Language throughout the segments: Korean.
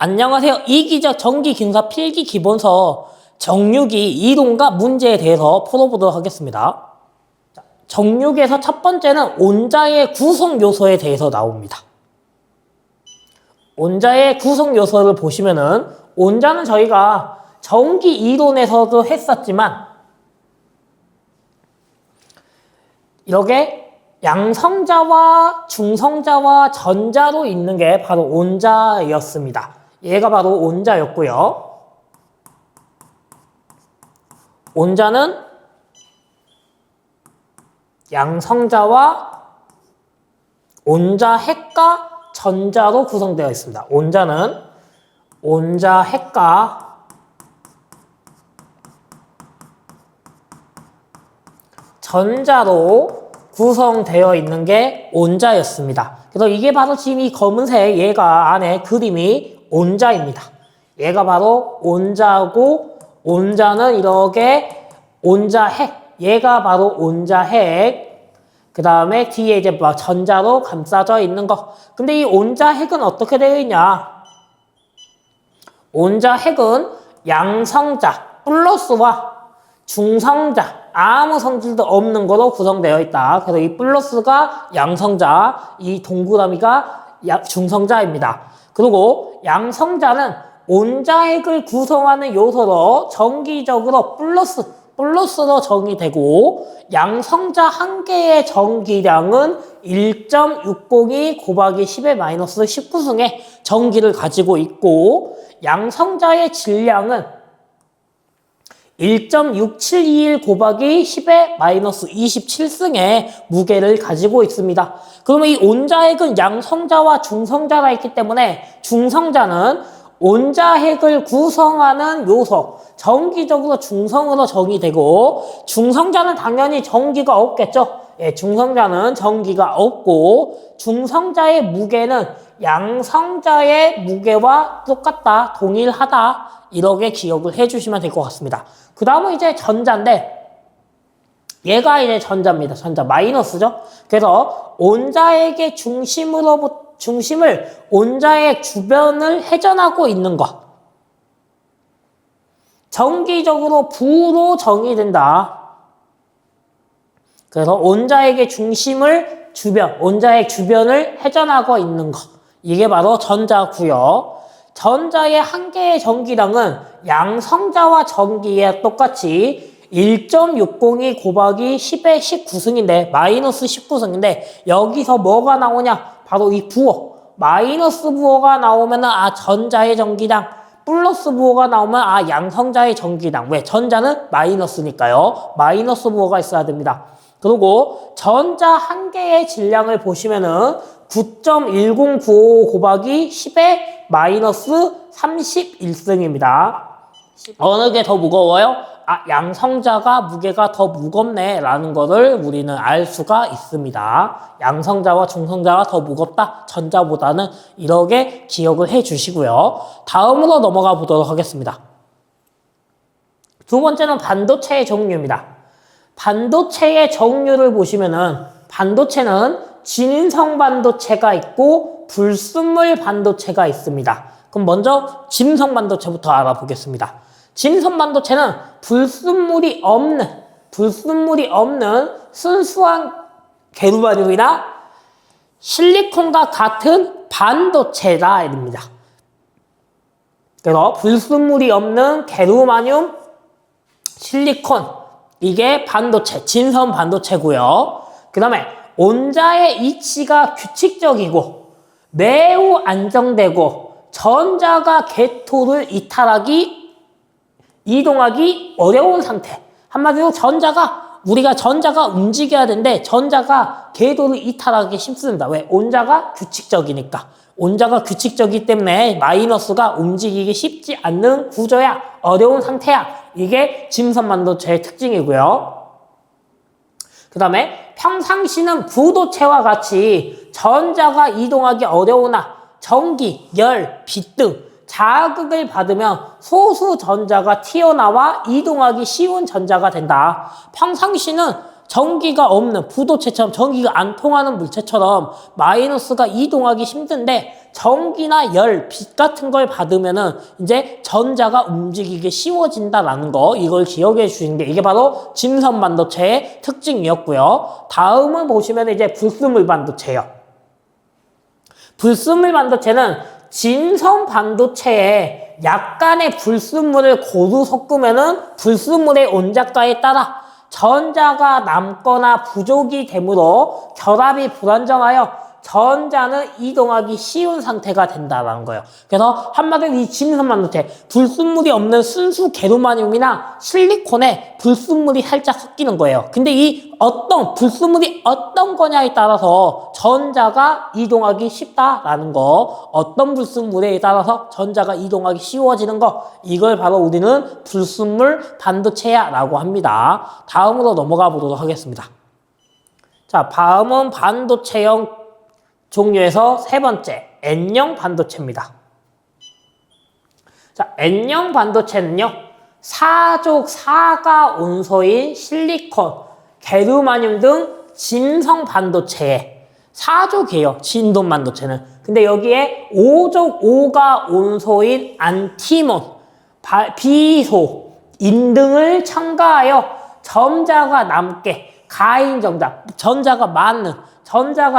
안녕하세요. 이기적 전기기능사 필기 기본서 정육이 이동과 문제에 대해서 풀어보도록 하겠습니다. 정육에서 첫 번째는 온자의 구성 요소에 대해서 나옵니다. 온자의 구성 요소를 보시면은 온자는 저희가 전기 이론에서도 했었지만 이렇게 양성자와 중성자와 전자로 있는 게 바로 온자였습니다. 얘가 바로 온자였고요. 온자는 양성자와 온자핵과 전자로 구성되어 있습니다. 온자는 온자핵과 전자로 구성되어 있는 게 온자였습니다. 그래서 이게 바로 지금 이 검은색 얘가 안에 그림이 온자입니다. 얘가 바로 온자고 온자는 이렇게 온자핵 얘가 바로 온자핵 그 다음에 뒤에 이제 전자로 감싸져 있는 거. 근데 이 온자핵은 어떻게 되어 있냐? 온자핵은 양성자 플러스와 중성자 아무 성질도 없는 거로 구성되어 있다. 그래서 이 플러스가 양성자, 이 동그라미가 중성자입니다. 그리고 양성자는 온자핵을 구성하는 요소로 정기적으로 플러스로 정의되고 양성자 한 개의 전기량은 1.602 곱하기 10의 마이너스 19승의 전기를 가지고 있고 양성자의 질량은 1.6721 곱하기 10의 마이너스 27승의 무게를 가지고 있습니다. 그러면 이 온자핵은 양성자와 중성자가 있기 때문에 중성자는 온자핵을 구성하는 요소, 정기적으로 중성으로 정의되고 중성자는 당연히 전기가 없겠죠. 예, 중성자는 전기가 없고 중성자의 무게는 양성자의 무게와 똑같다, 동일하다 이렇게 기억을 해주시면 될 것 같습니다. 그 다음은 이제 전자인데 얘가 이제 전자입니다. 전자 마이너스죠. 그래서 온자핵의 중심을 온자핵 주변을 회전하고 있는 것. 정기적으로 부로 정의된다. 그래서 온자핵의 온자핵 주변을 회전하고 있는 것. 이게 바로 전자고요. 전자의 한 개의 전기량은 양성자와 전기에 똑같이 1.602 곱하기 10의 19승인데 마이너스 19승인데 여기서 뭐가 나오냐? 바로 이 부호. 마이너스 부호가 나오면 전자의 전기량 플러스 부호가 나오면 양성자의 전기량. 왜? 전자는 마이너스니까요. 마이너스 부호가 있어야 됩니다. 그리고 전자 한 개의 질량을 보시면은 9.1095 곱하기 10의 마이너스 31승입니다. 어느 게 더 무거워요? 양성자가 무게가 더 무겁네 라는 거를 우리는 알 수가 있습니다. 양성자와 중성자가 더 무겁다. 전자보다는 이렇게 기억을 해 주시고요. 다음으로 넘어가 보도록 하겠습니다. 두 번째는 반도체의 종류입니다. 반도체의 종류를 보시면은 반도체는 진성 반도체가 있고 불순물 반도체가 있습니다. 그럼 먼저 진성 반도체부터 알아보겠습니다. 진성 반도체는 불순물이 없는 순수한 게르마늄이나 실리콘과 같은 반도체다 입니다. 그래서 불순물이 없는 게르마늄, 실리콘 이게 반도체, 진성 반도체고요. 그 다음에 온자의 이치가 규칙적이고 매우 안정되고 전자가 궤토를 이동하기 어려운 상태. 한마디로 우리가 전자가 움직여야 되는데 전자가 궤도를 이탈하기 쉽습니다. 왜? 온자가 규칙적이니까. 온자가 규칙적이기 때문에 마이너스가 움직이기 쉽지 않는 구조야. 어려운 상태야. 이게 진성 반도체의 특징이고요. 그 다음에 평상시는 부도체와 같이 전자가 이동하기 어려우나 전기, 열, 빛 등 자극을 받으면 소수 전자가 튀어나와 이동하기 쉬운 전자가 된다. 평상시는 전기가 없는 부도체처럼 전기가 안 통하는 물체처럼 마이너스가 이동하기 힘든데 전기나 열, 빛 같은 걸 받으면은 이제 전자가 움직이기 쉬워진다라는 거, 이걸 기억해 주시는 게 이게 바로 진선 반도체의 특징이었고요. 다음은 보시면 이제 불순물 반도체예요. 불순물 반도체는 진선 반도체에 약간의 불순물을 고루 섞으면은 불순물의 온작가에 따라 전자가 남거나 부족이 되므로 결합이 불안정하여 전자는 이동하기 쉬운 상태가 된다는 거예요. 그래서 한마디로 이 진선 반도체, 불순물이 없는 순수 게르마늄이나 실리콘에 불순물이 살짝 섞이는 거예요. 근데 이 어떤 불순물이 어떤 거냐에 따라서 전자가 이동하기 쉽다라는 거, 어떤 불순물에 따라서 전자가 이동하기 쉬워지는 거, 이걸 바로 우리는 불순물 반도체야라고 합니다. 다음으로 넘어가 보도록 하겠습니다. 자, 다음은 반도체형 종류에서 세 번째, N형 반도체입니다. 자, N형 반도체는요, 사족 사가 온소인 실리콘, 게르마늄 등 진성 반도체에 사족이에요, 진동 반도체는. 근데 여기에 5족 5가 온소인 안티몬, 비소, 인 등을 첨가하여 전자가 남게 가인 전자가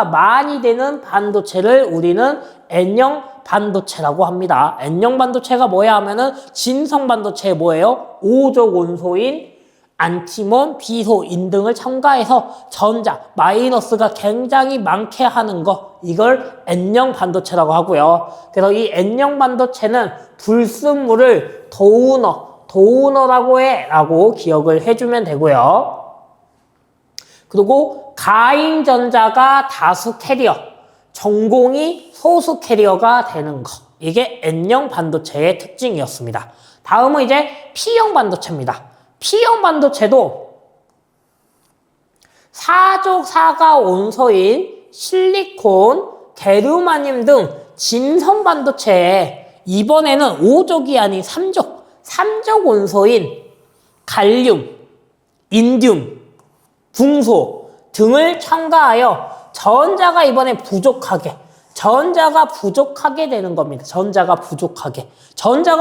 많이 되는 반도체를 우리는 N형 반도체라고 합니다. N형 반도체가 뭐야 하면은 진성 반도체에 뭐예요? 5족 온소인 안티몬, 비소, 인 등을 첨가해서 전자, 마이너스가 굉장히 많게 하는 거, 이걸 N형 반도체라고 하고요. 그래서 이 N형 반도체는 불순물을 도우너라고 라고 기억을 해주면 되고요. 그리고 가인 전자가 다수 캐리어, 전공이 소수 캐리어가 되는 거. 이게 N형 반도체의 특징이었습니다. 다음은 이제 P형 반도체입니다. P형 반도체도 사족 사가 온소인 실리콘, 게르마늄 등 진성 반도체에 이번에는 5족이 아닌 3족 온소인 갈륨, 인듐, 붕소 등을 첨가하여 전자가 이번에 전자가 부족하게 되는 겁니다. 전자가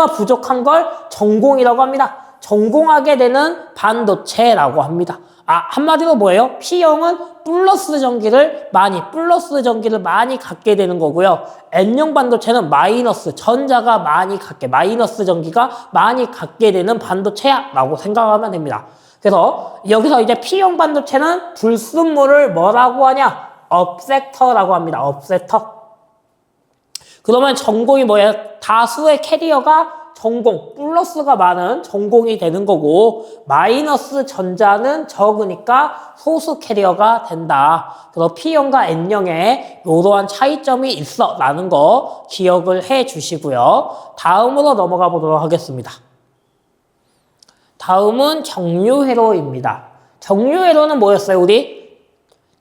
부족한 걸 전공이라고 합니다. 전공하게 되는 반도체라고 합니다. 한마디로 뭐예요? P형은 플러스 전기를 많이 갖게 되는 거고요. N형 반도체는 마이너스 전기가 많이 갖게 되는 반도체야라고 생각하면 됩니다. 그래서 여기서 이제 P형 반도체는 불순물을 뭐라고 하냐? 업섹터라고 합니다. 업섹터. 그러면 전공이 뭐예요? 다수의 캐리어가 전공, 플러스가 많은 전공이 되는 거고, 마이너스 전자는 적으니까 소수 캐리어가 된다. 그래서 P형과 N형에 이러한 차이점이 있어 라는 거 기억을 해 주시고요. 다음으로 넘어가 보도록 하겠습니다. 다음은 정류회로입니다. 정류회로는 뭐였어요? 우리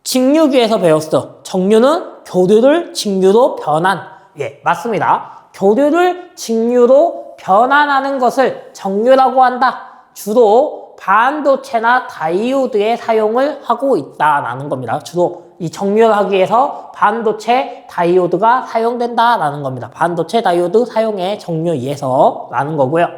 직류기에서 배웠어. 정류는 교류를 직류로 변환. 예, 맞습니다. 교류를 직류로 변환하는 것을 정류라고 한다. 주로 반도체나 다이오드에 사용을 하고 있다라는 겁니다. 주로 이 정류를 하기 위해서 반도체, 다이오드가 사용된다라는 겁니다. 반도체, 다이오드 사용에 정류 위해서라는 거고요.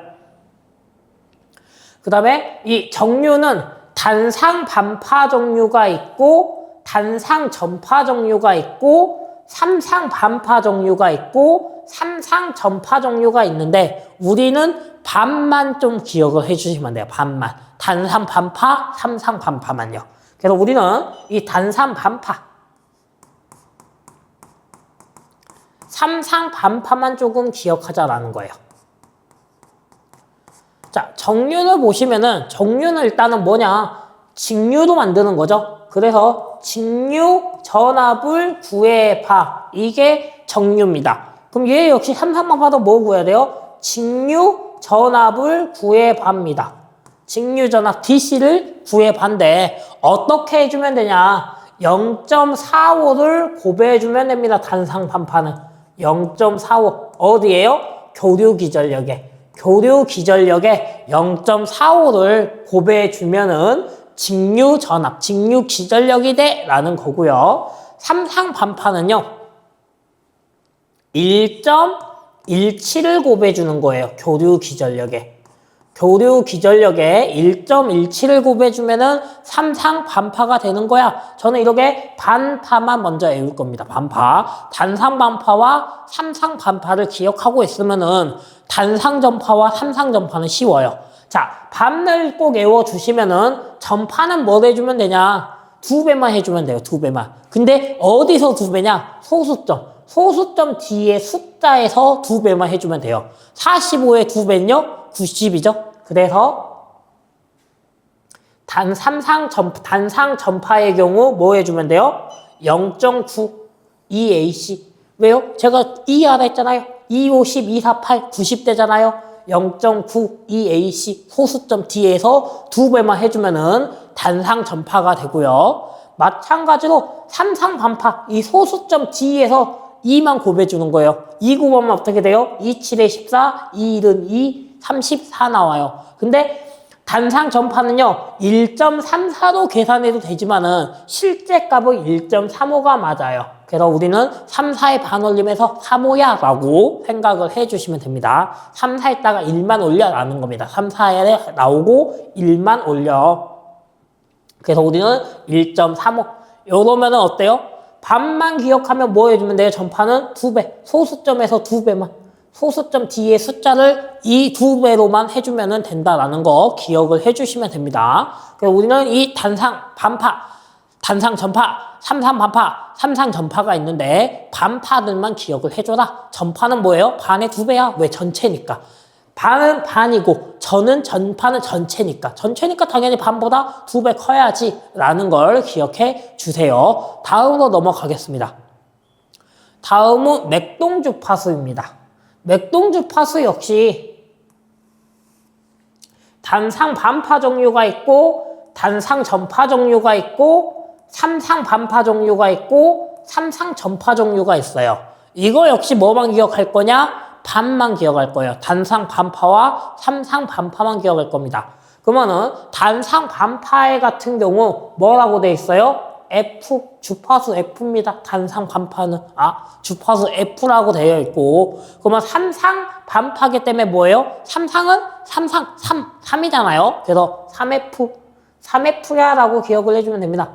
그 다음에 이 정류는 단상 반파 정류가 있고, 단상 전파 정류가 있고, 삼상 반파 정류가 있고, 삼상 전파 정류가 있는데, 우리는 반만 좀 기억을 해주시면 돼요. 반만. 단상 반파, 삼상 반파만요. 그래서 우리는 이 단상 반파, 삼상 반파만 조금 기억하자라는 거예요. 자, 정류를 보시면은, 정류는 일단은 뭐냐? 직류로 만드는 거죠. 그래서 직류 전압을 구해봐. 이게 정류입니다. 그럼 얘 역시 삼상반파도 뭐 구해야 돼요? 직류 전압을 구해봐입니다. 직류 전압 DC를 구해봐인데 어떻게 해주면 되냐? 0.45를 고배해주면 됩니다. 단상반파는 0.45 어디에요? 교류 기전력에 0.45를 고배해주면은 직류 전압, 직류 기전력이 돼 라는 거고요. 삼상 반파는요 1.17을 곱해 주는 거예요. 교류 기전력에. 교류 기전력에 1.17을 곱해주면은 삼상 반파가 되는 거야. 저는 이렇게 반파만 먼저 외울 겁니다. 반파. 단상 반파와 삼상 반파를 기억하고 있으면은 단상 전파와 삼상 전파는 쉬워요. 자, 반을 꼭 외워주시면은 전파는 뭘 해주면 되냐? 2배만 해주면 돼요. 2배만. 근데 어디서 2배냐? 소수점. 소수점 뒤에 숫자에서 2배만 해주면 돼요. 45의 2배는요? 90이죠. 그래서 단상 전파의 경우 뭐 해주면 돼요? 0.9 EAC. 왜요? 제가 2하라 했잖아요. 250, 248, 90대잖아요. 0.9 EAC 소수점 뒤에서 2배만 해주면은 단상 전파가 되고요. 마찬가지로 삼상 반파 이 소수점 뒤에서 2만 곱해주는 거예요. 2 곱하면 어떻게 돼요? 2, 7에 14, 2, 1은 2, 34 나와요. 근데 단상 전파는요 1.34로 계산해도 되지만은 실제 값은 1.35가 맞아요. 그래서 우리는 3, 4의 반올림에서 3호야 라고 생각을 해주시면 됩니다. 3, 4에다가 1만 올려 라는 겁니다. 3, 4에 나오고 1만 올려. 그래서 우리는 1.35. 이러면은 어때요? 반만 기억하면 뭐 해주면 돼요? 전파는 2배. 소수점에서 2배만. 소수점 뒤에 숫자를 이 2배로만 해주면 된다라는 거 기억을 해주시면 됩니다. 그래서 우리는 이 단상 반파, 단상 전파, 삼상 반파, 삼상 전파가 있는데 반파들만 기억을 해줘라. 전파는 뭐예요? 반의 2배야. 왜? 전체니까. 반은 반이고 전파는 전체니까. 전체니까 당연히 반보다 2배 커야지 라는 걸 기억해 주세요. 다음으로 넘어가겠습니다. 다음은 맥동주파수입니다. 맥동주파수 역시 단상 반파 종류가 있고 단상 전파 종류가 있고 삼상 반파 종류가 있고 삼상 전파 종류가 있어요. 이거 역시 뭐만 기억할 거냐? 반만 기억할 거예요. 단상 반파와 삼상 반파만 기억할 겁니다. 그러면은 단상 반파의 같은 경우 뭐라고 돼 있어요? F, 주파수 F입니다. 단상 반파는. 주파수 F라고 되어 있고. 그러면 삼상 반파기 때문에 뭐예요? 삼상은 3이잖아요. 그래서 3F. 3F야 라고 기억을 해주면 됩니다.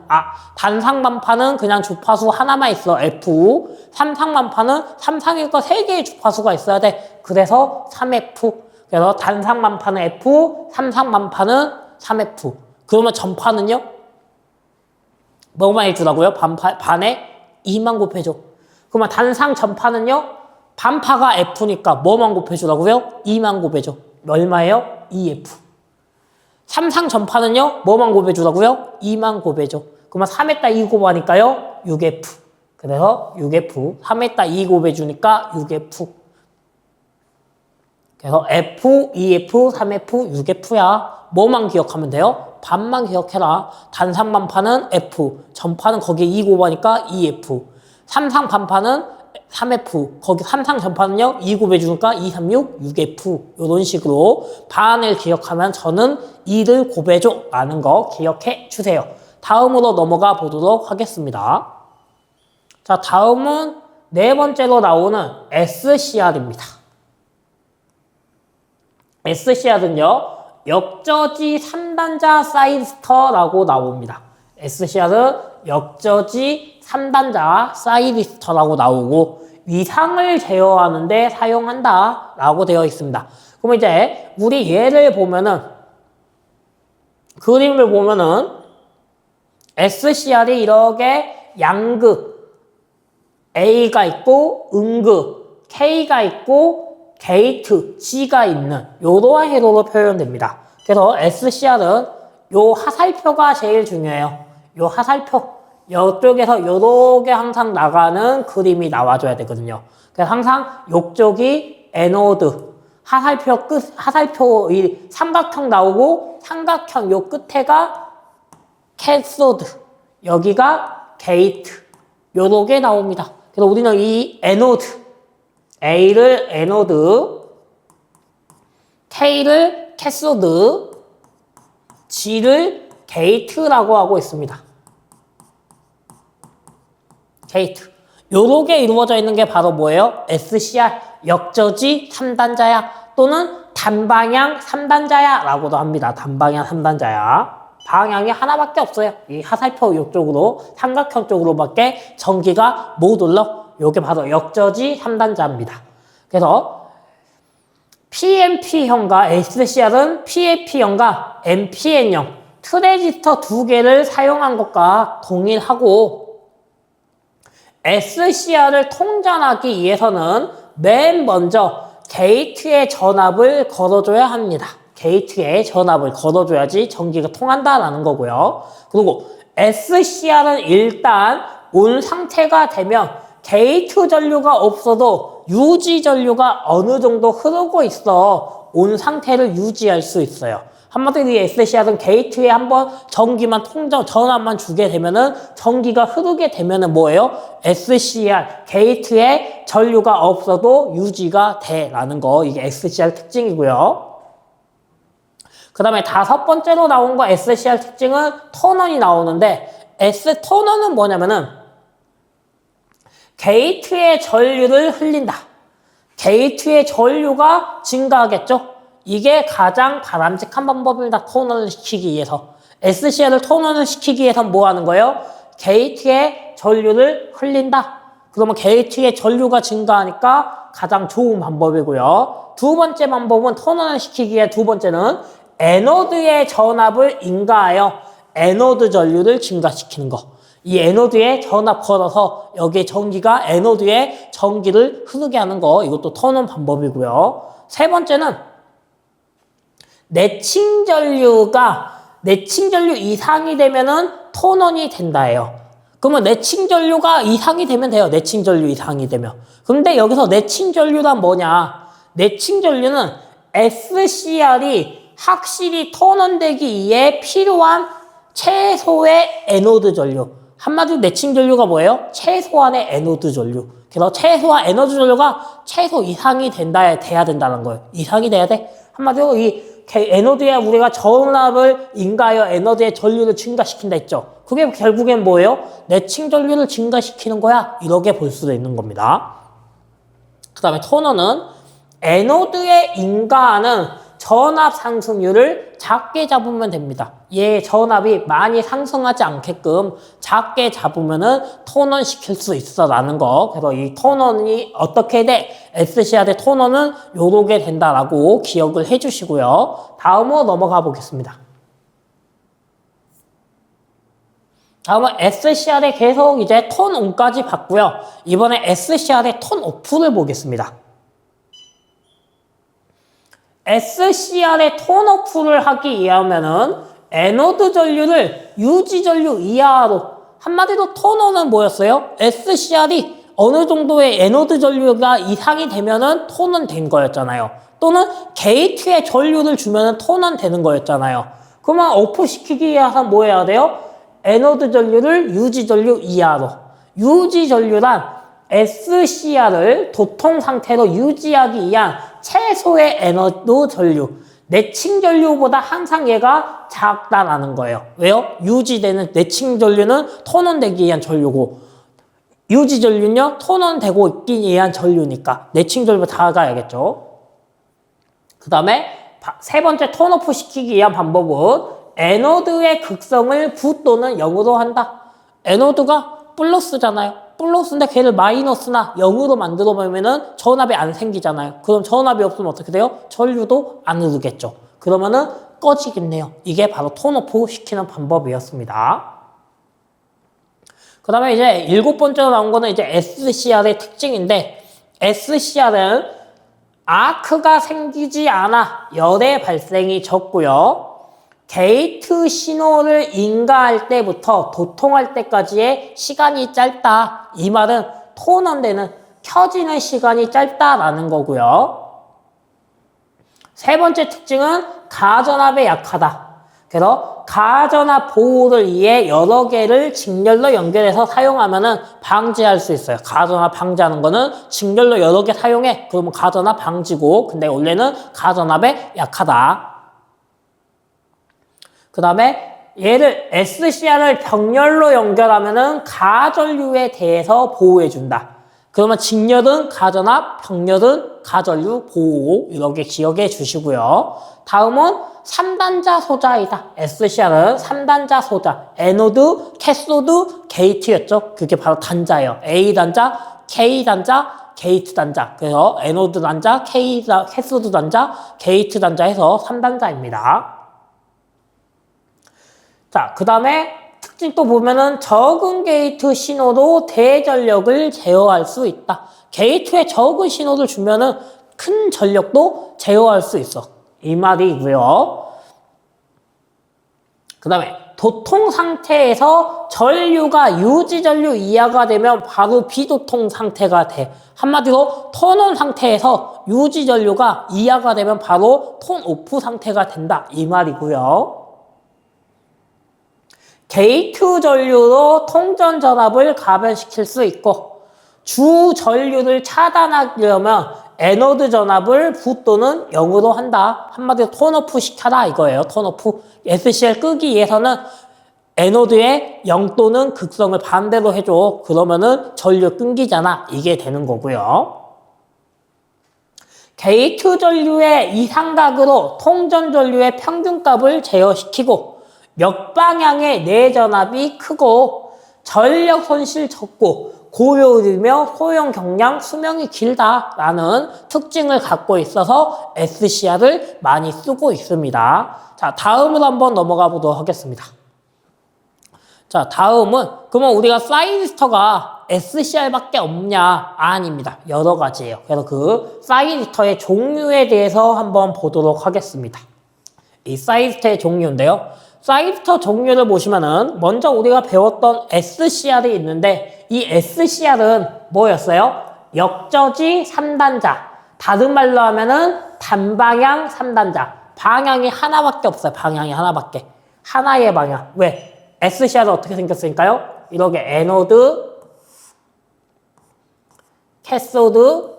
단상 반파는 그냥 주파수 하나만 있어. F. 삼상 반파는 삼상에서 3개의 주파수가 있어야 돼. 그래서 3F. 그래서 단상 반파는 F, 삼상 반파는 3F. 그러면 전파는요? 뭐만 해주라고요? 반에 2만 곱해줘. 그러면 단상 전파는요? 반파가 F니까 뭐만 곱해주라고요? 2만 곱해줘. 얼마예요? 2F. 삼상 전파는요? 뭐만 곱해주라고요? 2만 곱해줘. 그러면 3에다 2 곱하니까요? 6F. 그래서 6F. 3에다 2 곱해주니까 6F. 그래서 F, 2F, 3F, 6F야. 뭐만 기억하면 돼요? 반만 기억해라. 단상 반파는 F, 전파는 거기에 2 곱하니까 2F. 삼상 반파는 3F, 거기 삼상 전파는요 2 곱해주니까 2, 3, 6, 6F. 이런 식으로 반을 기억하면 저는 2를 곱해줘 라는 거 기억해 주세요. 다음으로 넘어가 보도록 하겠습니다. 자, 다음은 네 번째로 나오는 SCR입니다. SCR은요 역저지 3단자 사이리스터라고 나옵니다. SCR은 역저지 3단자 사이리스터라고 나오고 위상을 제어하는 데 사용한다 라고 되어 있습니다. 그럼 이제 우리 예를 보면은 그림을 보면은 SCR이 이렇게 양극 A가 있고 음극 K가 있고 게이트 G가 있는 이러한 회로로 표현됩니다. 그래서 SCR은 요 하살표가 제일 중요해요. 요 하살표 이쪽에서 요렇게 항상 나가는 그림이 나와줘야 되거든요. 그래서 항상 요쪽이 에노드 하살표 이 삼각형 나오고 삼각형 요 끝에가 캐소드 여기가 게이트 요렇게 나옵니다. 그래서 우리는 이 에노드 A를 에노드, K를 캐소드, G를 게이트라고 하고 있습니다. 게이트. 요렇게 이루어져 있는 게 바로 뭐예요? SCR, 역저지 3단자야 또는 단방향 3단자야 라고도 합니다. 단방향 3단자야. 방향이 하나밖에 없어요. 이 화살표 이쪽으로 삼각형 쪽으로밖에 전기가 못 올라. 요게 바로 역저지 3단자입니다. 그래서 PNP형과 SCR은 PAP형과 NPN형 트랜지스터 두 개를 사용한 것과 동일하고 SCR을 통전하기 위해서는 맨 먼저 게이트에 전압을 걸어줘야 합니다. 게이트에 전압을 걸어줘야지 전기가 통한다라는 거고요. 그리고 SCR은 일단 온 상태가 되면 게이트 전류가 없어도 유지 전류가 어느 정도 흐르고 있어 온 상태를 유지할 수 있어요. 한마디로 이 SCR은 게이트에 한번 전기만 전압만 주게 되면은 전기가 흐르게 되면은 뭐예요? SCR 게이트에 전류가 없어도 유지가 돼라는 거, 이게 SCR 특징이고요. 그 다음에 다섯 번째로 나온 거 SCR 특징은 턴온이 나오는데, 턴온은 뭐냐면은 게이트에 전류를 흘린다. 게이트에 전류가 증가하겠죠? 이게 가장 바람직한 방법입니다. 턴온을 시키기 위해서. SCR을 턴온을 시키기 위해서는 뭐 하는 거예요? 게이트에 전류를 흘린다. 그러면 게이트에 전류가 증가하니까 가장 좋은 방법이고요. 두 번째 방법은 턴온을 시키기 위해 두 번째는 에노드의 전압을 인가하여 에노드 전류를 증가시키는 거. 이 에노드에 전압 걸어서 여기에 전기가 에노드에 전기를 흐르게 하는 거. 이것도 턴온 방법이고요. 세 번째는 내친 전류 이상이 되면은 턴온이 된다예요. 그러면 내친 전류가 이상이 되면 돼요. 내친 전류 이상이 되면. 근데 여기서 내친 전류란 뭐냐? 내친 전류는 SCR이 확실히 턴온되기 위해 필요한 최소의 에노드 전류. 한마디로 내친 전류가 뭐예요? 최소한의 에노드 전류. 그래서 최소한 에너지 전류가 최소 이상이 돼야 된다는 거예요. 이상이 돼야 돼. 한마디로 이 에너지에 우리가 전압을 인가하여 에너지의 전류를 증가시킨다 했죠. 그게 결국엔 뭐예요? 내친 전류를 증가시키는 거야. 이렇게 볼 수도 있는 겁니다. 그 다음에 턴온은 에노드에 인가하는 전압 상승률을 작게 잡으면 됩니다. 얘 전압이 많이 상승하지 않게끔 작게 잡으면은 턴온 시킬 수 있어라는 거. 그래서 이 턴온이 어떻게 돼? SCR의 턴온은 요렇게 된다라고 기억을 해주시고요. 다음으로 넘어가 보겠습니다. 다음은 SCR의 계속 이제 턴온까지 봤고요. 이번에 SCR의 턴오프를 보겠습니다. SCR의 턴오프를 하기 위하면은 에노드 전류를 유지 전류 이하로, 한마디로 턴온은 뭐였어요? SCR이 어느 정도의 에노드 전류가 이상이 되면은 턴온 된 거였잖아요. 또는 게이트에 전류를 주면은 턴온 되는 거였잖아요. 그러면 오프 시키기 위해서 뭐 해야 돼요? 에노드 전류를 유지 전류 이하로. 유지 전류란 SCR을 도통 상태로 유지하기 위한 최소의 에너지 전류, 내친 전류보다 항상 얘가 작다라는 거예요. 왜요? 유지되는 내친 전류는 턴온되기 위한 전류고, 유지 전류는요 턴온되고 있기 위한 전류니까 내친 전류보다 작아야겠죠. 그 다음에 세 번째 턴오프 시키기 위한 방법은 에노드의 극성을 부 또는 0으로 한다. 에노드가 플러스잖아요. 플러스인데 걔를 마이너스나 0으로 만들어 보면은 전압이 안 생기잖아요. 그럼 전압이 없으면 어떻게 돼요? 전류도 안 흐르겠죠. 그러면은 꺼지겠네요. 이게 바로 턴오프 시키는 방법이었습니다. 그 다음에 이제 일곱 번째로 나온 거는 이제 SCR의 특징인데, SCR은 아크가 생기지 않아 열의 발생이 적고요. 게이트 신호를 인가할 때부터 도통할 때까지의 시간이 짧다. 이 말은 턴온되는 켜지는 시간이 짧다라는 거고요. 세 번째 특징은 가전압에 약하다. 그래서 가전압 보호를 위해 여러 개를 직렬로 연결해서 사용하면은 방지할 수 있어요. 가전압 방지하는 거는 직렬로 여러 개 사용해. 그러면 가전압 방지고, 근데 원래는 가전압에 약하다. 그 다음에 얘를 SCR을 병렬로 연결하면은 가전류에 대해서 보호해준다. 그러면 직렬은 가전압, 병렬은 가전류 보호 이렇게 기억해 주시고요. 다음은 3단자 소자이다. SCR은 3단자 소자. 에노드, 캐소드, 게이트였죠. 그게 바로 단자예요. A단자, K단자, 게이트 단자. 그래서 에노드 단자, 캐소드 단자, 게이트 단자 해서 3단자입니다. 자, 그 다음에 특징 또 보면은 적은 게이트 신호도 대전력을 제어할 수 있다. 게이트에 적은 신호를 주면은 큰 전력도 제어할 수 있어. 이 말이고요. 그 다음에 도통 상태에서 전류가 유지 전류 이하가 되면 바로 비도통 상태가 돼. 한마디로 턴온 상태에서 유지 전류가 이하가 되면 바로 턴 오프 상태가 된다. 이 말이고요. 게이트 전류로 통전 전압을 가변시킬 수 있고 주 전류를 차단하려면 에노드 전압을 부 또는 0으로 한다. 한마디로 턴오프 시켜라 이거예요. 턴오프. SCR 끄기 위해서는 에노드의 0 또는 극성을 반대로 해줘. 그러면은 전류 끊기잖아. 이게 되는 거고요. 게이트 전류의 이상각으로 통전 전류의 평균값을 제어시키고 역방향의 내전압이 크고 전력 손실 적고 고효율이며 소형 경량 수명이 길다라는 특징을 갖고 있어서 SCR을 많이 쓰고 있습니다. 자, 다음으로 한번 넘어가 보도록 하겠습니다. 자, 다음은 그러면 우리가 사이리스터가 SCR밖에 없냐? 아닙니다. 여러 가지예요. 그래서 그 사이리스터의 종류에 대해서 한번 보도록 하겠습니다. 이 사이리스터의 종류인데요. 사이리스터 종류를 보시면은 먼저 우리가 배웠던 SCR이 있는데 이 SCR은 뭐였어요? 역저지 3단자. 다른 말로 하면은 단방향 3단자. 방향이 하나밖에 없어요. 방향이 하나밖에. 하나의 방향. 왜? SCR은 어떻게 생겼으니까요? 이렇게 에노드, 캐소드,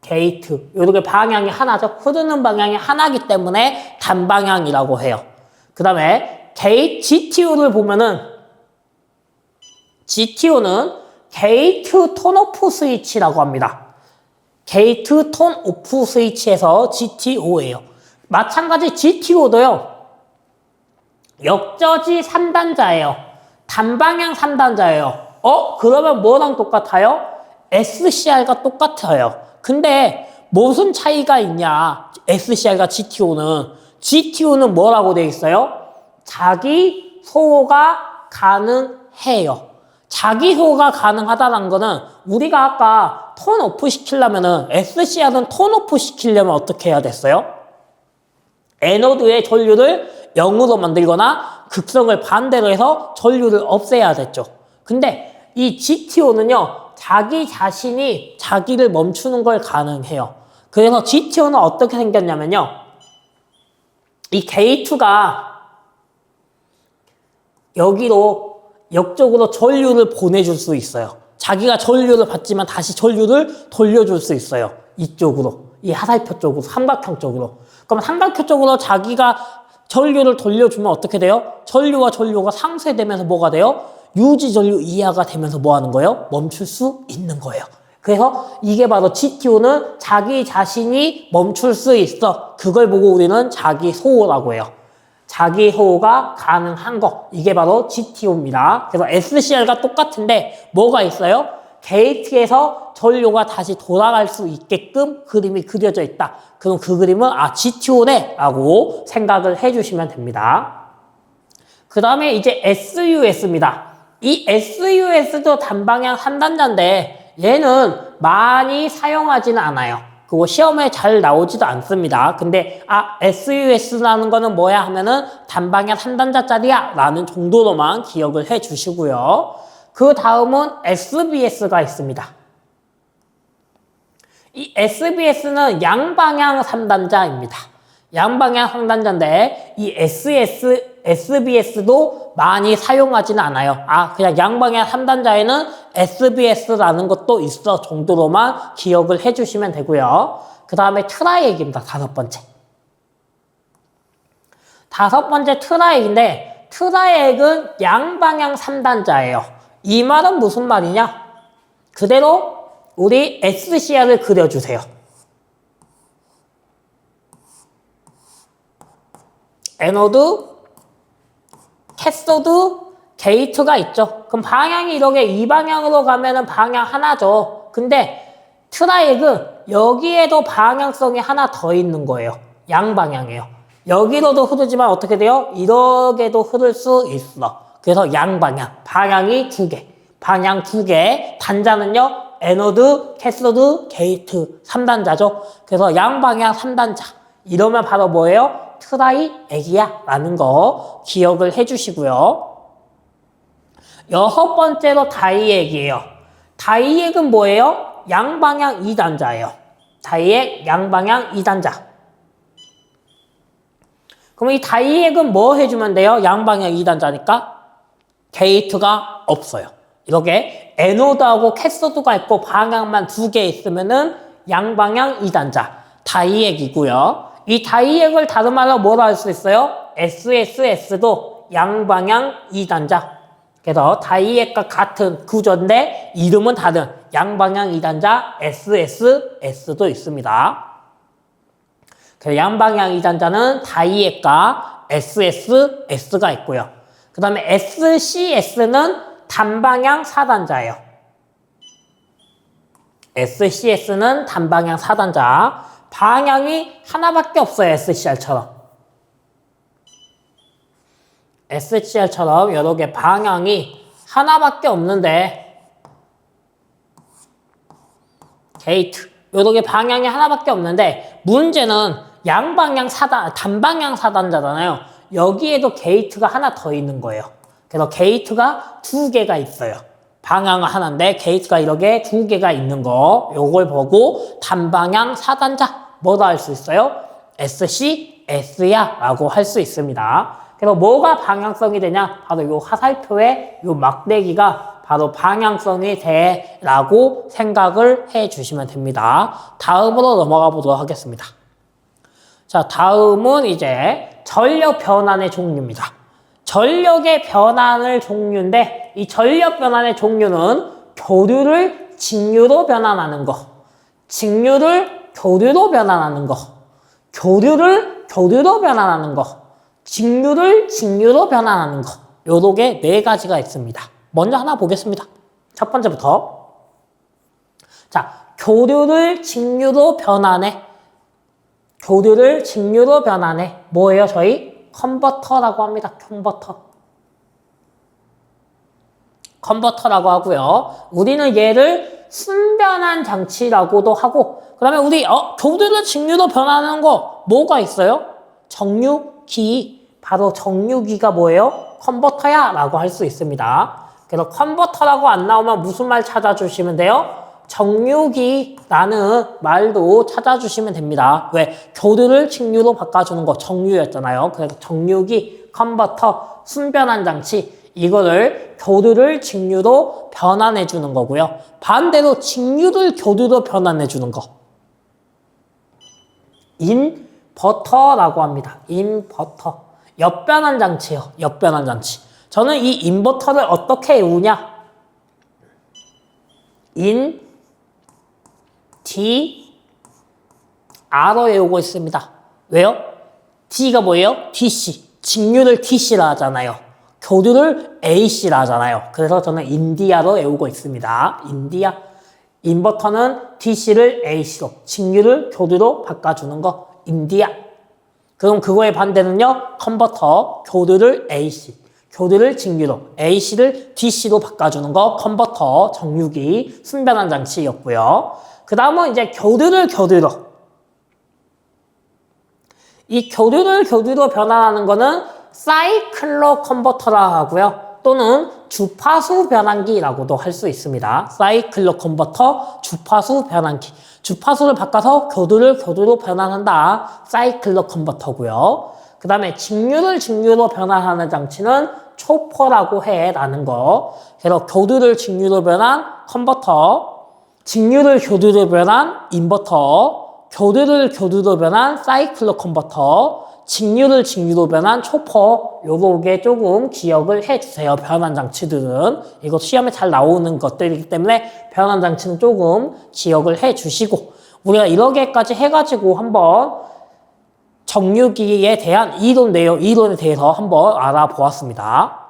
게이트. 이렇게 방향이 하나죠. 흐르는 방향이 하나이기 때문에 단방향이라고 해요. 그 다음에 GTO를 보면은 GTO는 게이트 톤오프 스위치라고 합니다. 게이트 톤오프 스위치에서 GTO예요. 마찬가지 GTO도요. 역저지 3단자예요. 단방향 3단자예요. 그러면 뭐랑 똑같아요? SCR과 똑같아요. 근데 무슨 차이가 있냐? SCR과 GTO는 뭐라고 되어 있어요? 자기 소호가 가능해요. 자기 소호가 가능하다는 거는 우리가 아까 턴 오프 시키려면은 SCR은 턴 오프 시키려면 어떻게 해야 됐어요? 에노드의 전류를 0으로 만들거나 극성을 반대로 해서 전류를 없애야 됐죠. 근데 이 GTO는요. 자기 자신이 자기를 멈추는 걸 가능해요. 그래서 GTO는 어떻게 생겼냐면요. 이 게이트가 여기로 역쪽으로 전류를 보내줄 수 있어요. 자기가 전류를 받지만 다시 전류를 돌려줄 수 있어요. 이쪽으로. 이 하살표 쪽으로, 삼각형 쪽으로. 그럼 삼각형 쪽으로 자기가 전류를 돌려주면 어떻게 돼요? 전류와 전류가 상쇄되면서 뭐가 돼요? 유지 전류 이하가 되면서 뭐 하는 거예요? 멈출 수 있는 거예요. 그래서 이게 바로 GTO는 자기 자신이 멈출 수 있어. 그걸 보고 우리는 자기 소호라고 해요. 자기 소호가 가능한 거. 이게 바로 GTO입니다. 그래서 SCR과 똑같은데 뭐가 있어요? 게이트에서 전류가 다시 돌아갈 수 있게끔 그림이 그려져 있다. 그럼 그 그림은 GTO네 라고 생각을 해주시면 됩니다. 그 다음에 이제 SUS입니다. 이 SUS도 단방향 3단자인데 얘는 많이 사용하지는 않아요. 그거 시험에 잘 나오지도 않습니다. 근데 SUS라는 거는 뭐야 하면은 단방향 3단자짜리야 라는 정도로만 기억을 해 주시고요. 그 다음은 SBS가 있습니다. 이 SBS는 양방향 3단자입니다. 양방향 3단자인데 이 SBS도 많이 사용하지는 않아요. 그냥 양방향 3단자에는 SBS라는 것도 있어 정도로만 기억을 해주시면 되고요. 그 다음에 트라이액입니다. 5번째. 다섯 번째 트라이액인데 트라이액은 양방향 3단자예요. 이 말은 무슨 말이냐? 그대로 우리 SCR을 그려주세요. 에노드, 캐소드, 게이트가 있죠. 그럼 방향이 이렇게 이 방향으로 가면은 방향 하나죠. 근데 트라이액은 여기에도 방향성이 하나 더 있는 거예요. 양방향이에요. 여기로도 흐르지만 어떻게 돼요? 이렇게도 흐를 수 있어. 그래서 양방향, 방향이 두 개. 방향 두 개, 단자는요, 에노드, 캐소드, 게이트 3단자죠. 그래서 양방향 3단자. 이러면 바로 뭐예요? 트라이액이야 라는 거 기억을 해주시고요. 여섯 번째로 다이액이에요. 다이액은 뭐예요? 양방향 2단자예요. 다이액 양방향 2단자. 그럼 이 다이액은 뭐 해주면 돼요? 양방향 2단자니까 게이트가 없어요. 이렇게 에노드하고 캐소드가 있고 방향만 두 개 있으면은 양방향 2단자 다이액이고요. 이 다이액을 다른 말로 뭐라 할 수 있어요? SSS도 양방향 2단자. 그래서 다이액과 같은 구조인데 이름은 다른 양방향 2단자 SSS도 있습니다. 그래서 양방향 2단자는 다이액과 SSS가 있고요. 그 다음에 SCS는 단방향 4단자예요. SCS는 단방향 4단자. 방향이 하나밖에 없어요. SCR처럼. SCR처럼 여러 개 방향이 하나밖에 없는데 게이트 여러 개 방향이 하나밖에 없는데 문제는 양방향 4단, 단방향 4단자잖아요. 여기에도 게이트가 하나 더 있는 거예요. 그래서 게이트가 두 개가 있어요. 방향은 하나인데 게이트가 이렇게 두 개가 있는 거 요걸 보고 단방향 4단자 뭐다 할 수 있어요? SCS야 라고 할 수 있습니다. 그래서 뭐가 방향성이 되냐? 바로 요 화살표의 요 막대기가 바로 방향성이 돼 라고 생각을 해 주시면 됩니다. 다음으로 넘어가 보도록 하겠습니다. 자, 다음은 이제 전력 변환의 종류입니다. 전력의 변환의 종류인데 이 전력 변환의 종류는 교류를 직류로 변환하는 거, 직류를 교류로 변환하는 거, 교류를 교류로 변환하는 거, 직류를 직류로 변환하는 거. 요렇게 네 가지가 있습니다. 먼저 하나 보겠습니다. 첫 번째부터. 자, 교류를 직류로 변환해. 교류를 직류로 변환해. 뭐예요? 저희 컨버터라고 합니다. 컨버터라고 하고요. 우리는 얘를 순변환 장치라고도 하고, 그 다음에 우리 교류를 직류로 변환하는 거 뭐가 있어요? 정류기. 바로 정류기가 뭐예요? 컨버터야 라고 할 수 있습니다. 그래서 컨버터라고 안 나오면 무슨 말 찾아주시면 돼요? 정류기라는 말도 찾아주시면 됩니다. 왜? 교류를 직류로 바꿔주는 거 정류였잖아요. 그래서 정류기, 컨버터, 순변환 장치 이거를 교류를 직류로 변환해 주는 거고요. 반대로 직류를 교류로 변환해 주는 거 인버터라고 합니다. 인버터. 역변환 장치요. 역변환 장치. 저는 이 인버터를 어떻게 외우냐? D로 외우고 있습니다. 왜요? D가 뭐예요? DC. 직류를 DC라 하잖아요. 교류를 AC라 하잖아요. 그래서 저는 인디아로 외우고 있습니다. 인디아. 인버터는 DC를 AC로, 직류를 교류로 바꿔주는 거 인디아. 그럼 그거의 반대는요. 컨버터, 교류를 AC, 교류를 직류로, AC를 DC로 바꿔주는 거 컨버터, 정류기, 순변환 장치였고요. 그 다음은 이제 교류를 교류로. 이 교류를 교류로 변환하는 거는 사이클로 컨버터라 하고요. 또는 주파수 변환기라고도 할 수 있습니다. 사이클로 컨버터, 주파수 변환기. 주파수를 바꿔서 교류를 교류로 변환한다. 사이클로 컨버터고요. 그 다음에 직류를 직류로 변환하는 장치는 초퍼라고 해 라는 거. 그래서 교류를 직류로 변환 컨버터, 직류를 교류로 변환 인버터, 교류를 교류로 변환 사이클로 컨버터, 직류를 직류로 변한 초퍼 요렇게 조금 기억을 해주세요. 변환 장치들은 이거 시험에 잘 나오는 것들이기 때문에 변환 장치는 조금 기억을 해주시고 우리가 이렇게까지 해가지고 한번 정류기에 대한 이론에 대해서 한번 알아보았습니다.